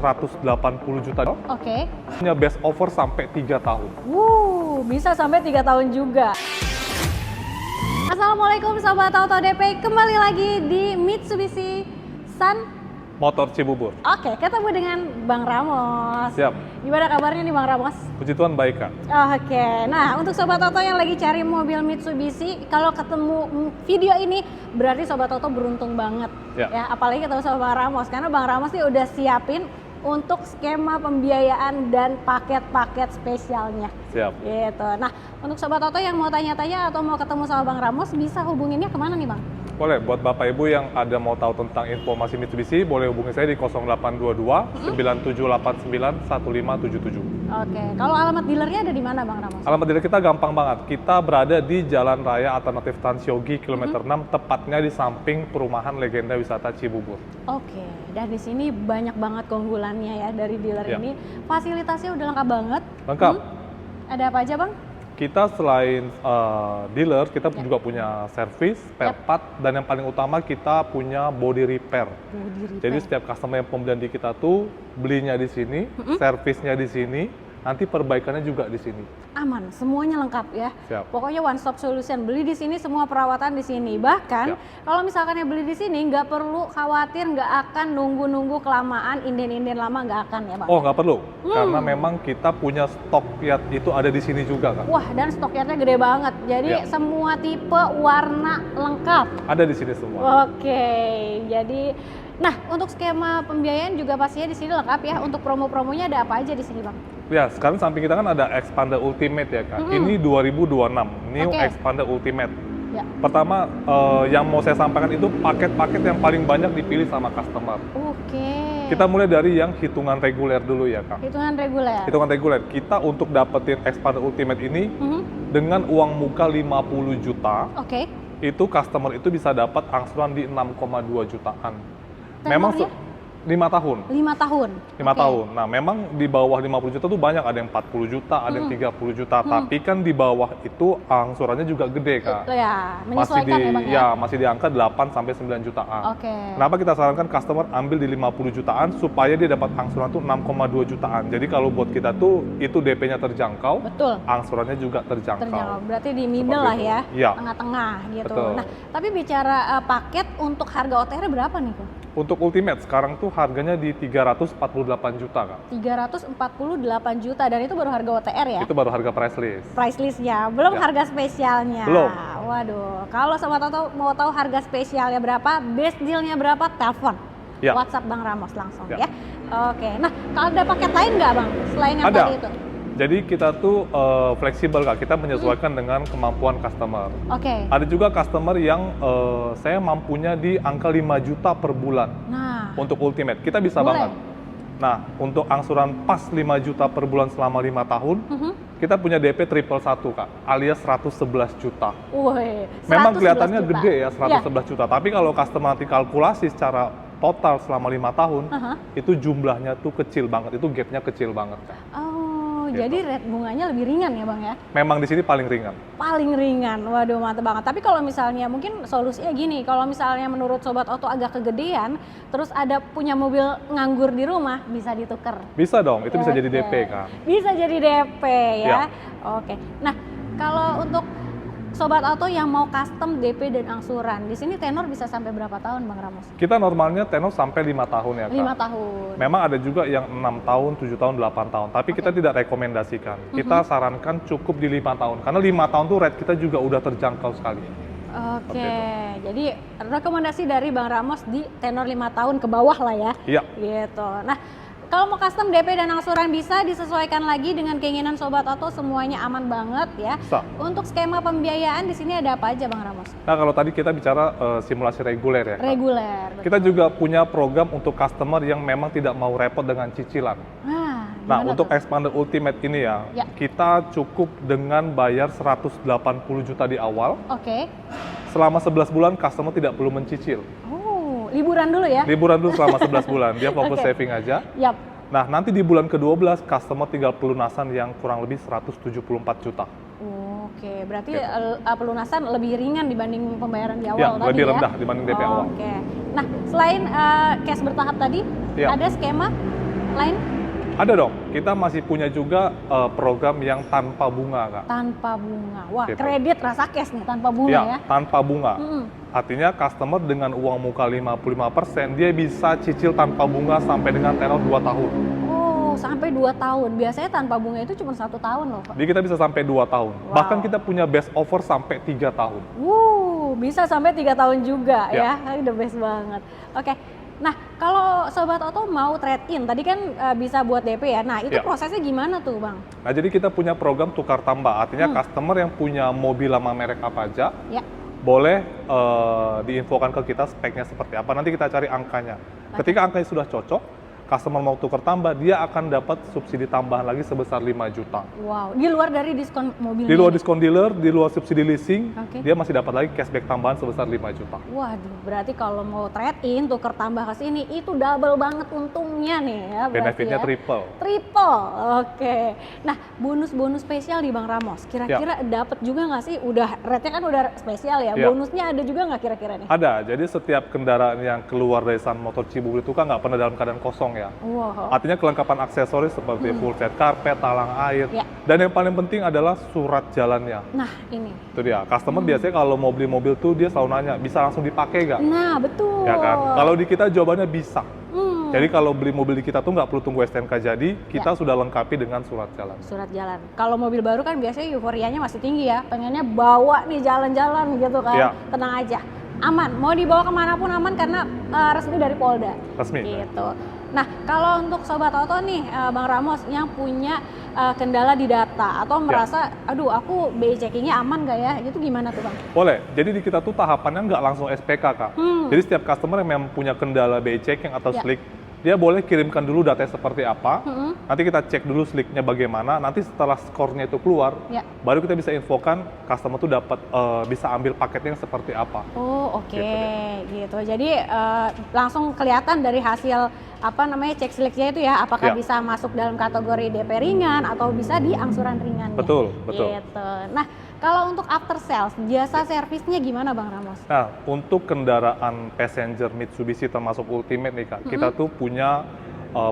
180 juta. Oke. Punya best offer sampai 3 tahun. Bisa sampai 3 tahun juga. Assalamualaikum Sobat Auto DP, kembali lagi di Mitsubishi Sun Motor Cibubur. Oke, ketemu dengan Bang Ramos. Siap. Gimana kabarnya nih Bang Ramos? Puji Tuhan baik, Kak. Oke, nah untuk Sobat Auto yang lagi cari mobil Mitsubishi, kalau ketemu video ini berarti Sobat Auto beruntung banget. Ya, apalagi ketemu sama Bang Ramos, karena Bang Ramos nih udah siapin untuk skema pembiayaan dan paket-paket spesialnya. Siap. Gitu. Nah, untuk Sobat Auto yang mau tanya-tanya atau mau ketemu sama Bang Ramos, bisa hubunginnya kemana nih Bang? Boleh, buat Bapak Ibu yang ada mau tahu tentang informasi Mitsubishi, boleh hubungi saya di 0822 9789 1577. Oke, kalau alamat dealernya ada di mana Bang Ramos? Alamat dealer kita gampang banget. Kita berada di Jalan Raya Alternatif Transyogi kilometer 6, tepatnya di samping perumahan Legenda Wisata Cibubur. Oke, dan di sini banyak banget keunggulannya ya dari dealer ini. Fasilitasnya udah lengkap banget. Lengkap. Ada apa aja Bang? Kita selain dealer, kita juga punya servis, spare part, dan yang paling utama kita punya body repair. Jadi setiap customer yang pembelian di kita tuh belinya di sini, servisnya di sini, nanti perbaikannya juga di sini. Aman, semuanya lengkap ya. Siap. Pokoknya one stop solution. Beli di sini, semua perawatan di sini. Bahkan kalau misalkan yang beli di sini nggak perlu khawatir, nggak akan nunggu-nunggu kelamaan, inden-inden lama nggak akan ya Bang. Oh nggak perlu, karena memang kita punya stok yard itu ada di sini juga Kak. Wah, dan stok yardnya gede banget. Jadi semua tipe, warna lengkap. Ada di sini semua. Oke, jadi nah untuk skema pembiayaan juga pastinya di sini lengkap ya. Untuk promo-promonya ada apa aja di sini Bang? Ya, sekarang samping kita kan ada Xpander Ultimate ya Kak. Ini 2026, New Xpander Ultimate. Ya. Pertama, yang mau saya sampaikan itu paket-paket yang paling banyak dipilih sama customer. Oke. Kita mulai dari yang hitungan reguler dulu ya Kak. Hitungan reguler. Hitungan reguler. Kita untuk dapetin Xpander Ultimate ini dengan uang muka 50 juta. Oke. Itu customer itu bisa dapat angsuran di 6,2 jutaan. Memang 5 tahun. 5 tahun. 5 tahun. Nah, memang di bawah 50 juta tuh banyak, ada yang 40 juta, ada yang 30 juta. Tapi kan di bawah itu angsurannya juga gede, Kak. Ya, menyesuaikan ya, Bang ya, masih di angka 8 sampai 9 jutaan. Oke. Kenapa kita sarankan customer ambil di 50 jutaan supaya dia dapat angsuran tuh 6,2 jutaan. Jadi kalau buat kita tuh itu DP-nya terjangkau, betul. Angsurannya juga terjangkau. Berarti di middle lah ya, ya. Tengah-tengah gitu. Betul. Nah, tapi bicara paket untuk harga OTR berapa nih, Kak? Untuk Ultimate sekarang tuh harganya di 348 juta, Kak. 348 juta, dan itu baru harga OTR ya? Itu baru harga price list. Price listnya, belum harga spesialnya. Belum. Waduh, kalau Sobat Auto mau tahu harga spesialnya berapa, best dealnya berapa, telepon. WhatsApp Bang Ramos langsung ya. Oke, nah kalau ada paket lain nggak Bang, selain yang tadi itu? Jadi kita tuh fleksibel Kak, kita menyesuaikan dengan kemampuan customer. Ada juga customer yang saya mampunya di angka 5 juta per bulan. Nah, untuk Ultimate, kita bisa banget. Nah, untuk angsuran pas 5 juta per bulan selama 5 tahun, kita punya DP triple 1 Kak, alias 111 juta. Memang kelihatannya gede ya, 111 juta. Tapi kalau customer nanti kalkulasi secara total selama 5 tahun, itu jumlahnya tuh kecil banget, itu gapnya kecil banget Kak. Jadi rate bunganya lebih ringan ya Bang ya? Memang di sini paling ringan. Paling ringan, waduh mantep banget. Tapi kalau misalnya mungkin solusinya gini, kalau misalnya menurut Sobat Auto agak kegedean, terus ada punya mobil nganggur di rumah, bisa ditukar? Bisa dong, itu bisa jadi DP kan? Bisa jadi DP ya? Oke, nah kalau untuk Sobat Auto yang mau custom DP dan angsuran, di sini tenor bisa sampai berapa tahun Bang Ramos? Kita normalnya tenor sampai 5 tahun ya Kak. 5 tahun. Memang ada juga yang 6 tahun, 7 tahun, 8 tahun. Tapi kita tidak rekomendasikan. Kita sarankan cukup di 5 tahun. Karena 5 tahun tuh rate kita juga udah terjangkau sekali. Oke, jadi rekomendasi dari Bang Ramos di tenor 5 tahun ke bawah lah ya? Iya. Gitu. Nah, kalau mau custom DP dan angsuran bisa disesuaikan lagi dengan keinginan Sobat Auto, semuanya aman banget ya. Bisa. Untuk skema pembiayaan di sini ada apa aja Bang Ramos? Nah kalau tadi kita bicara simulasi reguler ya. Reguler. Kita juga punya program untuk customer yang memang tidak mau repot dengan cicilan. Nah untuk Xpander Ultimate ini ya, kita cukup dengan bayar 180 juta di awal. Selama 11 bulan customer tidak perlu mencicil. Liburan dulu ya? Liburan dulu selama 11 bulan, dia fokus saving aja. Nah, nanti di bulan ke-12, customer tinggal pelunasan yang kurang lebih 174 juta. Oke, berarti pelunasan lebih ringan dibanding pembayaran di awal tadi lebih rendah dibanding DP awal. Nah, selain cash bertahap tadi, ada skema lain? Ada dong, kita masih punya juga program yang tanpa bunga, Kak. Tanpa bunga, wah Gitu. kredit rasa cash nih, tanpa bunga ya? Tanpa bunga. Artinya customer dengan uang muka 55%, dia bisa cicil tanpa bunga sampai dengan tenor 2 tahun. Oh, sampai 2 tahun. Biasanya tanpa bunga itu cuma 1 tahun loh, Pak. Jadi kita bisa sampai 2 tahun. Wow. Bahkan kita punya best offer sampai 3 tahun. Bisa sampai 3 tahun juga Ya. ya, the best banget. Oke, nah kalau Sobat Oto mau trade-in, tadi kan bisa buat DP ya, nah itu Ya. prosesnya gimana tuh Bang? Nah, jadi kita punya program tukar tambah. Artinya customer yang punya mobil lama merek apa aja, Ya. boleh diinfokan ke kita speknya seperti apa. Nanti kita cari angkanya. Ketika angkanya sudah cocok, customer mau tukar tambah, dia akan dapat subsidi tambahan lagi sebesar 5 juta. Wow, di luar dari diskon mobilnya? Di luar diskon dealer, di luar subsidi leasing, Oke. dia masih dapat lagi cashback tambahan sebesar 5 juta. Waduh, berarti kalau mau trade-in, tukar tambah ke sini, itu double banget untungnya nih ya berarti Benefitnya ya. triple. Triple, oke. Nah, bonus-bonus spesial nih Bang Ramos, kira-kira dapat juga nggak sih? Udah, rate-nya kan udah spesial ya, Ya. bonusnya ada juga nggak kira-kira nih? Ada, jadi setiap kendaraan yang keluar dari Sun Motor Cibubur itu kan nggak pernah dalam keadaan kosong ya. Wow. Artinya kelengkapan aksesoris seperti full set karpet, talang air, Ya. dan yang paling penting adalah surat jalannya. Nah, ini. Itu dia, customer biasanya kalau mau beli mobil tuh dia selalu nanya, bisa langsung dipakai nggak? Nah, betul. Ya kan? Kalau di kita jawabannya bisa. Hmm, Jadi kalau beli mobil di kita tuh nggak perlu tunggu STNK jadi, kita sudah lengkapi dengan surat jalan. surat jalan. Kalau mobil baru kan biasanya euforianya masih tinggi ya, pengennya bawa nih jalan-jalan gitu kan. Ya. Tenang aja, aman. Mau dibawa kemanapun aman karena resmi dari Polda. Resmi. Gitu. Nah, kalau untuk Sobat Oto nih, Bang Ramos yang punya kendala di data atau merasa, aduh aku BI checkingnya aman gak ya? Itu gimana tuh Bang? Boleh. Jadi di kita tuh tahapannya nggak langsung SPK, Kak. Jadi setiap customer yang memang punya kendala BI checking atau Ya. slick, dia boleh kirimkan dulu datanya seperti apa. Nanti kita cek dulu slicknya bagaimana. Nanti setelah skornya itu keluar, Ya. baru kita bisa infokan customer tuh dapat bisa ambil paketnya yang seperti apa. Oh, oke, Gitu gitu. Jadi langsung kelihatan dari hasil apa namanya cek seleksinya itu ya, apakah Ya. bisa masuk dalam kategori DP ringan atau bisa di angsuran ringan. Betul, betul. Gitu. Nah, kalau untuk after sales, jasa servisnya gimana Bang Ramos? Nah, untuk kendaraan passenger Mitsubishi termasuk Ultimate nih, Kak, kita tuh punya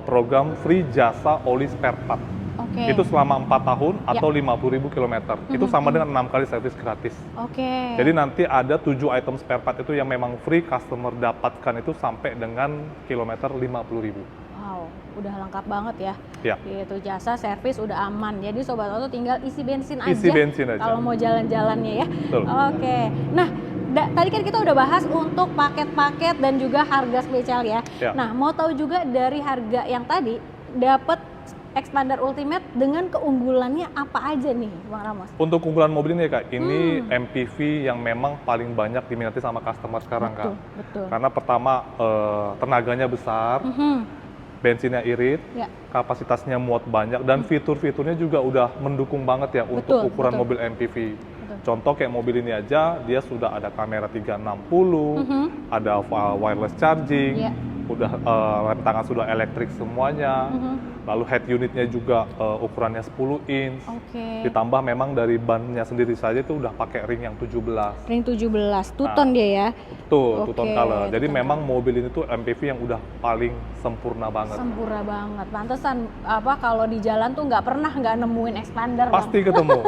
program free jasa oli spare part. Oke. Itu selama 4 tahun atau 50.000 km. Itu sama dengan 6 kali servis gratis. Oke. Jadi nanti ada 7 item spare part itu yang memang free customer dapatkan itu sampai dengan kilometer 50.000. Wow, udah lengkap banget ya. Ya. Gitu, jasa servis udah aman. Jadi Sobat Oto tinggal isi bensin aja. Isi bensin aja. Kalau mau jalan-jalannya ya. Betul. Oke. Nah, tadi kan kita udah bahas untuk paket-paket dan juga harga spesial ya. Ya. Nah, mau tahu juga dari harga yang tadi dapat Expander Ultimate dengan keunggulannya apa aja nih, Bang Ramos? Untuk keunggulan mobil ini Kak, ini MPV yang memang paling banyak diminati sama customer sekarang Kak. Betul. Karena pertama tenaganya besar, bensinnya irit, Ya. kapasitasnya muat banyak, dan fitur-fiturnya juga udah mendukung banget ya untuk Betul, ukuran betul. mobil MPV. Contoh kayak mobil ini aja, dia sudah ada kamera 360, ada wireless charging, Ya. udah rem tangan sudah elektrik semuanya, lalu head unitnya juga ukurannya 10 inch, Oke. ditambah memang dari bannya sendiri saja itu udah pakai ring yang 17. Ring 17, two-tone dia ya. Betul, Oke, two-tone color. Jadi two-tone memang mobil ini tuh MPV yang udah paling sempurna banget. Sempurna banget. Pantesan apa kalau di jalan tuh nggak pernah nggak nemuin expander. Bang. Pasti ketemu.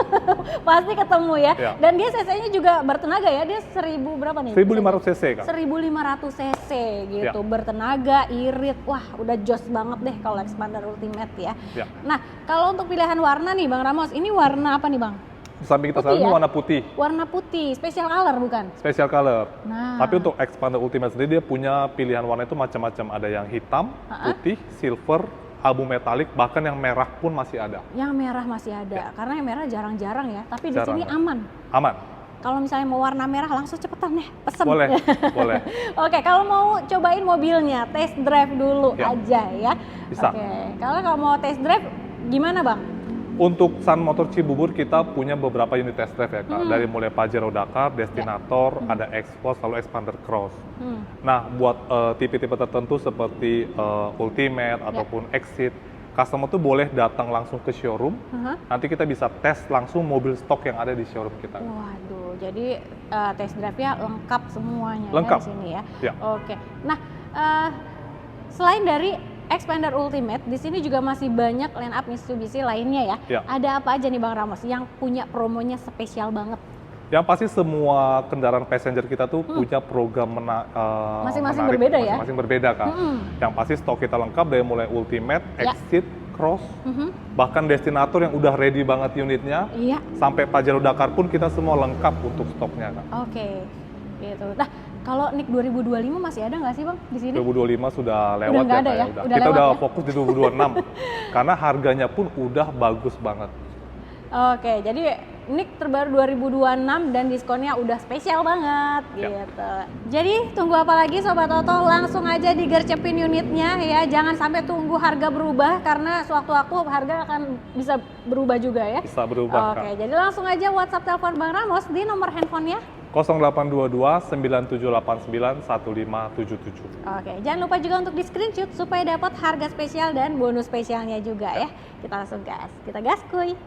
Pasti ketemu ya. Ya. Dan dia cc-nya juga bertenaga ya. Dia 1000 berapa nih? 1500 cc Kak. 1500 cc gitu. Ya. Bertenaga, irit. Wah, udah jos banget deh kalau Expander Ultimate ya. Ya. Nah, kalau untuk pilihan warna nih Bang Ramos, ini warna apa nih Bang? Di samping kita Putih sekarang ini ya? warna putih, Warna putih, special color bukan? special color. Nah. Tapi untuk Expander Ultimate sendiri dia punya pilihan warna itu macam-macam. Ada yang hitam, putih, silver, abu metalik, bahkan yang merah pun masih ada. Yang merah masih ada. Karena yang merah jarang-jarang ya. Tapi di Jarang. sini aman. Aman. Kalau misalnya mau warna merah langsung cepetan ya, pesen. Boleh, boleh. Oke, kalau mau cobain mobilnya, test drive dulu Ya. aja ya. Bisa. Oke, kalau mau test drive gimana Bang? Untuk Sun Motor Cibubur kita punya beberapa unit test drive ya Kak. Dari mulai Pajero Dakar, Destinator, ada X-Force, lalu Expander Cross. Nah, buat tipe-tipe tertentu seperti Ultimate ataupun Exit, customer tuh boleh datang langsung ke showroom. Nanti kita bisa tes langsung mobil stok yang ada di showroom kita. Waduh, jadi test drive-nya lengkap semuanya Lengkap. ya di sini ya. Ya. Oke. Nah, selain dari Xpander Ultimate, di sini juga masih banyak line up Mitsubishi lainnya ya. Ada apa aja nih Bang Ramos yang punya promonya spesial banget? Yang pasti semua kendaraan passenger kita tuh punya program masing-masing berbeda ya? Masing-masing berbeda Kak. Yang pasti stok kita lengkap dari mulai Ultimate, Exit, Cross, bahkan Destinator yang udah ready banget unitnya, sampai Pajero Dakar pun kita semua lengkap untuk stoknya Kak. Oke, gitu. Nah, kalau NIK 2025 masih ada nggak sih Bang di sini? 2025 sudah lewat udah ya, ada ya? Kita udah fokus di 2026 karena harganya pun udah bagus banget. Oke, jadi NIK terbaru 2026 dan diskonnya udah spesial banget gitu. Jadi tunggu apa lagi Sobat Oto, langsung aja digercepin unitnya ya. Jangan sampai tunggu harga berubah karena sewaktu-waktu harga akan bisa berubah juga ya. Bisa berubah. Oke, jadi langsung aja WhatsApp telepon Bang Ramos di nomor handphonenya 0822 9789 1577. Oke, jangan lupa juga untuk di screenshot supaya dapat harga spesial dan bonus spesialnya juga ya. Kita langsung gas, kita gas kuy.